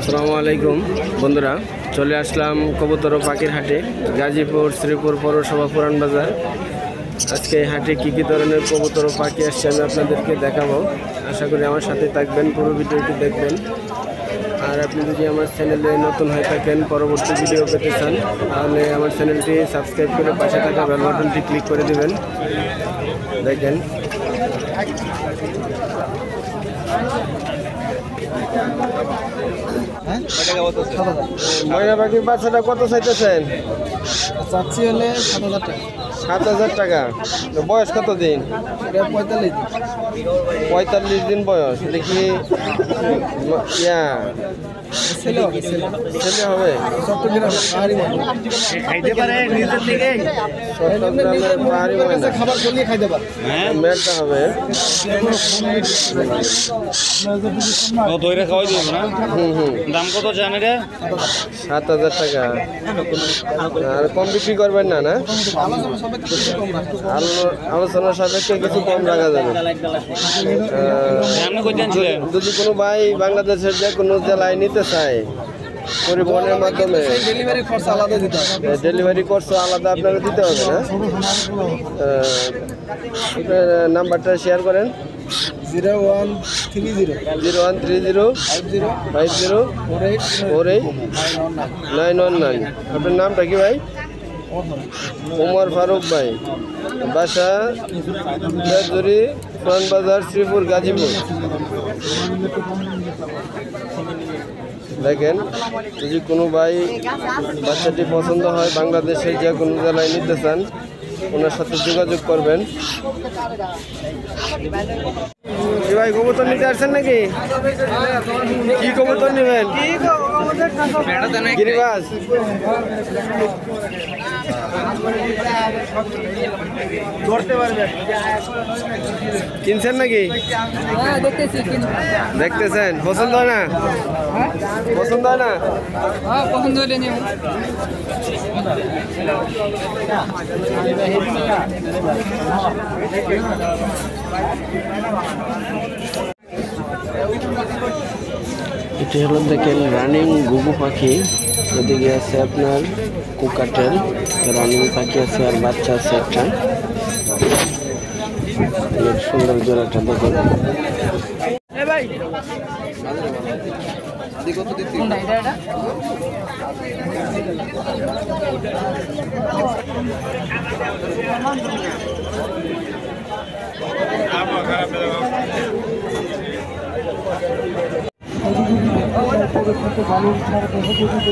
আসসালামু আলাইকুম বন্ধুরা, চলে আসলাম কবুতর ও পাখির হাটে, গাজীপুর শ্রীপুর পৌরসভা পুরান বাজার। আজকে এই হাটে কী কী ধরনের কবুতর ও পাখি আসছে আমি আপনাদেরকে দেখাবো। আশা করি আমার সাথে থাকবেন, পুরো ভিডিওটি দেখবেন। আর আপনি যদি আমার চ্যানেলে নতুন হয়ে থাকেন, পরবর্তী ভিডিও পেতে চান, তাহলে আমার চ্যানেলটি সাবস্ক্রাইব করে পাশে থাকা বেল বাটনটি ক্লিক করে দেবেন। দেখেন ময়না পাখির বাচ্চাটা কত চাইতেছেন? চাচ্ছি হলে 7,000 টাকা। 7,000 টাকা। বয়স কত দিন? 45 দিন বয়স। দেখি ছেলে হবে, ছেলে হবে। চট্টগ্রাম পাহাড়ি খাইতে পারে নিজের থেকে, চট্টগ্রামের পাহাড়ি ময়না। খাবার করলে খাইতে পারে। মেয়েটা হবে। দাম কত জানে রে? 7,000 টাকা। আর কম বিক্রি করবেন না? না, আলোচনা সাপেক্ষে কিছু কম রাখা যাবে। যদি কোনো ভাই বাংলাদেশের যে কোনো জেলায় নিতে চায়, পরিবহনের মাধ্যমে ডেলিভারি খরচ আলাদা দিতে হবে। ডেলিভারি খরচ আলাদা আপনাকে দিতে হবে না? নাম্বারটা শেয়ার করেন। 0130 50484919। আপনার নামটা কি ভাই? ওমর ফারুক ভাই, বাসা বেজুরি, পুরান বাজার, শ্রীপুর, গাজীপুর। দেখেন, যদি কোনো ভাই বাচ্চাটি পছন্দ হয়, বাংলাদেশের যে কোনো জেলায় নিতে চান, ওনার সাথে যোগাযোগ করবেন। কি ভাই, কবুতর নিতে আসছেন নাকি? কি কবুতর নেবেন? গিরিবাজ। কিনছেন নাকি? দেখতেছেন? পছন্দ হয় না? পছন্দ হয় না? পছন্দ হলে নিয়ে এটা হলো দেখেন রানিং ঘুঘু পাখি। এদিকে আছে আপনার কোকাটেল, রানিং পাখি আছে, আর বাচ্চা আছে একটা। অনেক সুন্দর জোড়াটা দেখুন।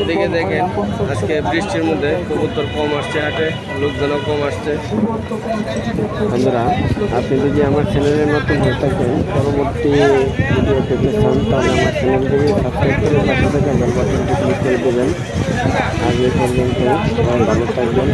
এদিকে দেখেন, আজকে বৃষ্টির মধ্যে কবুতর কম আসছে হাটে, লোকজনও কম আসছে। বন্ধুরা, আপনি যদি আমার চ্যানেলে নতুন হয়ে থাকেন, পরবর্তী ভিডিও পেতে চান, তাহলে আমার চ্যানেলটিকে সাবস্ক্রাইব করে পাশে থাকা বেল বাটনটি ক্লিক করে দেবেন। আজ এই পর্যন্ত ভালো থাকবেন।